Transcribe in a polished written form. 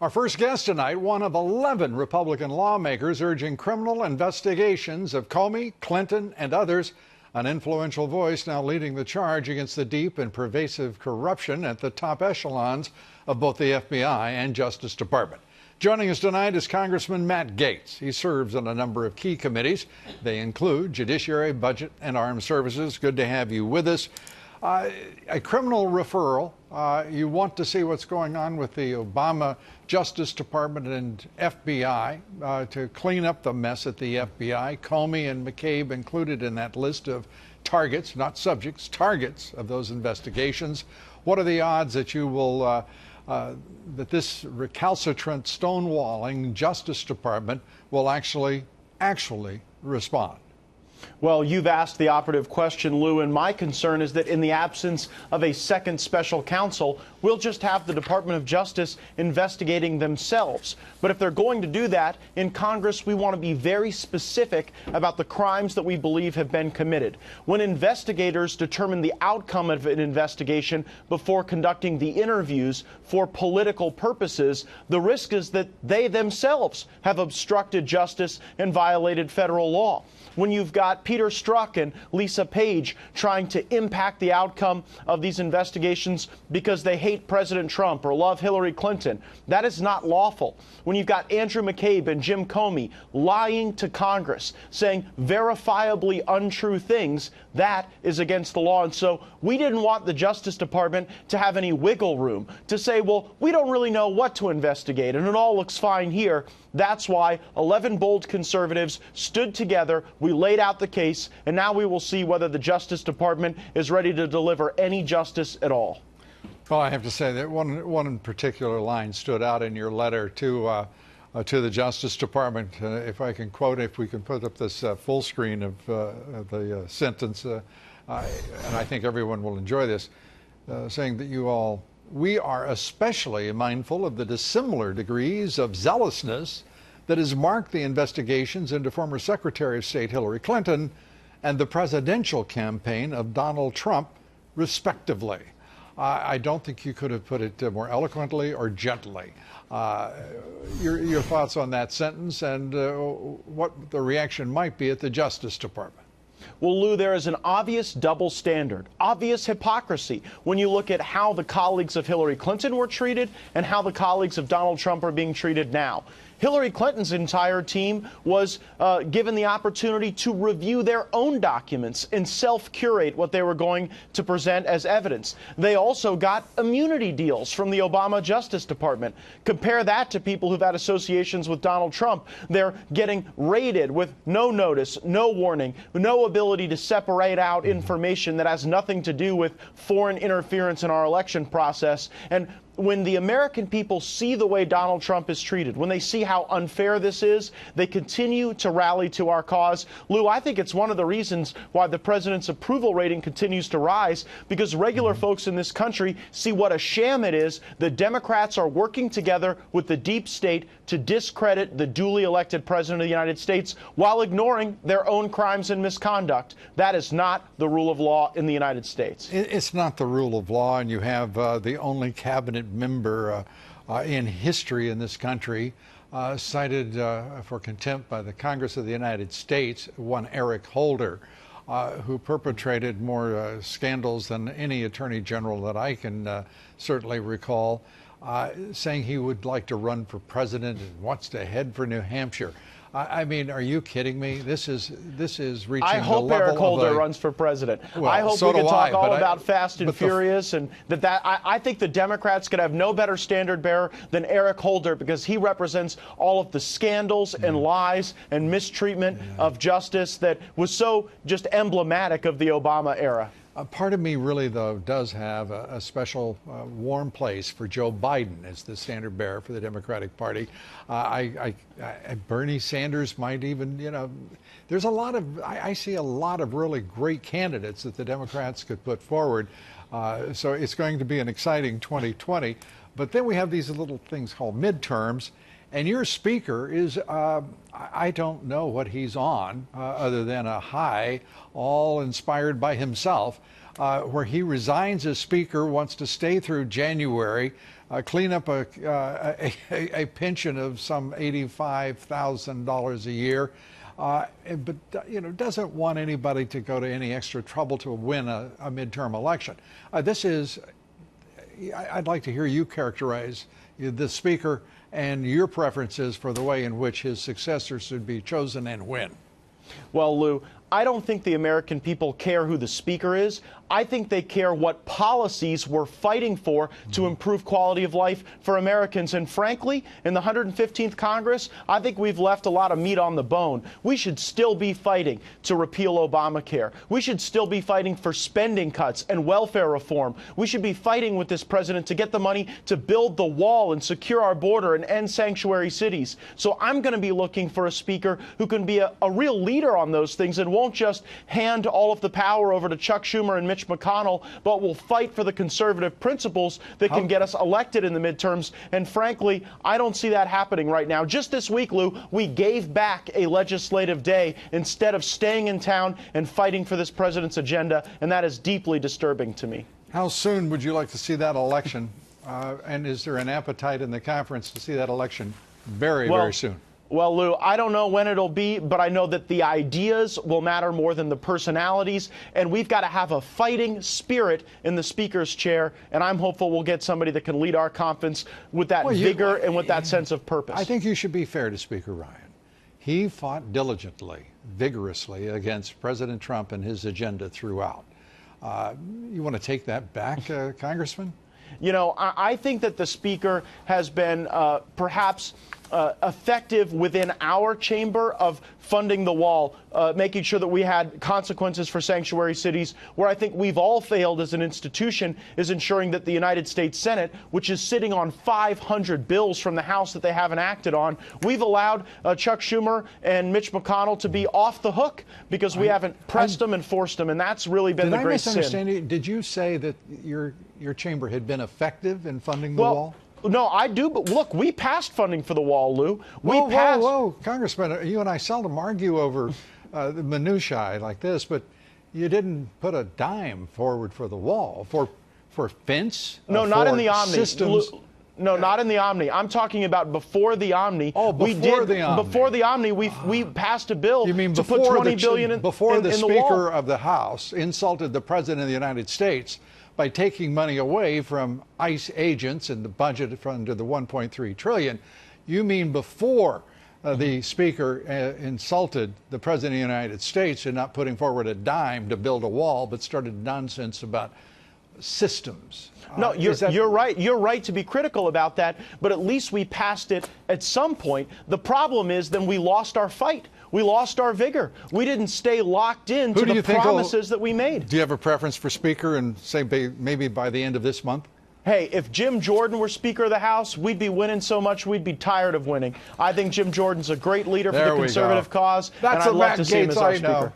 Our first guest tonight, one of 11 Republican lawmakers urging criminal investigations of Comey, Clinton, and others. An influential voice now leading the charge against the deep and pervasive corruption at the top echelons of both the FBI and Justice Department. Joining us tonight is Congressman Matt Gaetz. He serves on a number of key committees. They include Judiciary, Budget, and Armed Services. Good to have you with us. A criminal referral. You want to see what's going on with the Obama Justice Department and FBI to clean up the mess at the FBI. Comey and McCabe included in that list of targets, not subjects, targets of those investigations. What are the odds that you will, that this recalcitrant, stonewalling Justice Department will actually respond? Well, you've asked the operative question, Lou, and my concern is that in the absence of a second special counsel, we'll just have the Department of Justice investigating themselves. But if they're going to do that, in Congress, we want to be very specific about the crimes that we believe have been committed. When investigators determine the outcome of an investigation before conducting the interviews for political purposes, the risk is that they themselves have obstructed justice and violated federal law. When you've got Peter Strzok and Lisa Page trying to impact the outcome of these investigations because they hate President Trump or love Hillary Clinton, that is not lawful. When you've got Andrew McCabe and Jim Comey lying to Congress, saying verifiably untrue things, that is against the law. And so we didn't want the Justice Department to have any wiggle room to say, well, we don't really know what to investigate, and it all looks fine here. That's why 11 bold conservatives stood together. We laid out the case, and now we will see whether the Justice Department is ready to deliver any justice at all. Well, I have to say that one in particular line stood out in your letter to the Justice Department. If I can quote, if we can put up this full screen of the sentence, and I think everyone will enjoy this, saying that we are especially mindful of the dissimilar degrees of zealousness that has marked the investigations into former Secretary of State Hillary Clinton and the presidential campaign of Donald Trump, respectively. I don't think you could have put it more eloquently or gently. Your thoughts on that sentence and what the reaction might be at the Justice Department? Well, Lou, there is an obvious double standard, obvious hypocrisy when you look at how the colleagues of Hillary Clinton were treated and how the colleagues of Donald Trump are being treated now. Hillary Clinton's entire team was given the opportunity to review their own documents and self-curate what they were going to present as evidence. They also got immunity deals from the Obama Justice Department. Compare that to people who've had associations with Donald Trump. They're getting raided with no notice, no warning, no ability to separate out information that has nothing to do with foreign interference in our election process. And when the American people see the way Donald Trump is treated, when they see how unfair this is, they continue to rally to our cause. Lou, I think it's one of the reasons why the president's approval rating continues to rise, because regular folks in this country see what a sham it is. The Democrats are working together with the deep state to discredit the duly elected president of the United States while ignoring their own crimes and misconduct. That is not the rule of law in the United States. It's not the rule of law, and you have the only cabinet member in history in this country cited for contempt by the Congress of the United States, one Eric Holder, who perpetrated more scandals than any attorney general that I can certainly recall, saying he would like to run for president and wants to head for New Hampshire. I mean, are you kidding me? This is reaching I hope the level Eric Holder of runs for president. Well, I hope so we can do talk I, all about Fast and but Furious, and I think the Democrats could have no better standard bearer than Eric Holder, because he represents all of the scandals and lies and mistreatment of justice that was so just emblematic of the Obama era. Part of me really, though, does have a special warm place for Joe Biden as the standard bearer for the Democratic Party. Bernie Sanders might even, there's a lot of, I see a lot of really great candidates that the Democrats could put forward. So it's going to be an exciting 2020. But then we have these little things called midterms. And your speaker is, I don't know what he's on, other than a high, all inspired by himself, where he resigns as speaker, wants to stay through January, clean up a pension of some $85,000 a year, but doesn't want anybody to go to any extra trouble to win a midterm election. I'd like to hear you characterize the Speaker and your preferences for the way in which his successor should be chosen and when. Well, Lou, I don't think the American people care who the Speaker is. I think they care what policies we're fighting for to improve quality of life for Americans. And frankly, in the 115th Congress, I think we've left a lot of meat on the bone. We should still be fighting to repeal Obamacare. We should still be fighting for spending cuts and welfare reform. We should be fighting with this president to get the money to build the wall and secure our border and end sanctuary cities. So I'm going to be looking for a Speaker who can be a real leader on those things and won't just hand all of the power over to Chuck Schumer and Mitch McConnell, but will fight for the conservative principles that can get us elected in the midterms. And frankly, I don't see that happening right now. Just this week, Lou, we gave back a legislative day instead of staying in town and fighting for this president's agenda, and that is deeply disturbing to me. How soon would you like to see that election? And is there an appetite in the conference to see that election very soon? Well, Lou, I don't know when it'll be, but I know that the ideas will matter more than the personalities, and we've got to have a fighting spirit in the Speaker's chair, and I'm hopeful we'll get somebody that can lead our conference with that vigor and with that sense of purpose. I think you should be fair to Speaker Ryan. He fought diligently, vigorously against President Trump and his agenda throughout. You want to take that back, Congressman? You know, I think that the Speaker has been perhaps effective within our chamber of funding the wall, making sure that we had consequences for sanctuary cities. Where I think we've all failed as an institution is ensuring that the United States Senate, which is sitting on 500 bills from the House that they haven't acted on, we've allowed Chuck Schumer and Mitch McConnell to be off the hook because we haven't pressed them and forced them, and that's really been the great sin. Did I misunderstand you? Did you say that your chamber had been effective in funding the wall? No, I do, but look, we passed funding for the wall, Lou. Whoa, Congressman, you and I seldom argue over the minutiae like this, but you didn't put a dime forward for the wall, for fence, no, not in the Omni. Systems. No, not in the Omni. I'm talking about before the Omni. Oh, before the Omni. Before the Omni, we passed a bill you mean to put $20 billion in before the in Speaker of the House insulted the President of the United States by taking money away from ICE agents and the budget under the $1.3 trillion. You mean before the Speaker insulted the President of the United States and not putting forward a dime to build a wall, but started nonsense about systems. No, you're right. You're right to be critical about that, but at least we passed it at some point. The problem is then we lost our fight. We lost our vigor. We didn't stay locked in to the promises that we made. Do you have a preference for Speaker and say maybe by the end of this month? Hey, if Jim Jordan were Speaker of the House, we'd be winning so much we'd be tired of winning. I think Jim Jordan's a great leader for the conservative cause, and I'd love to see him as our Speaker.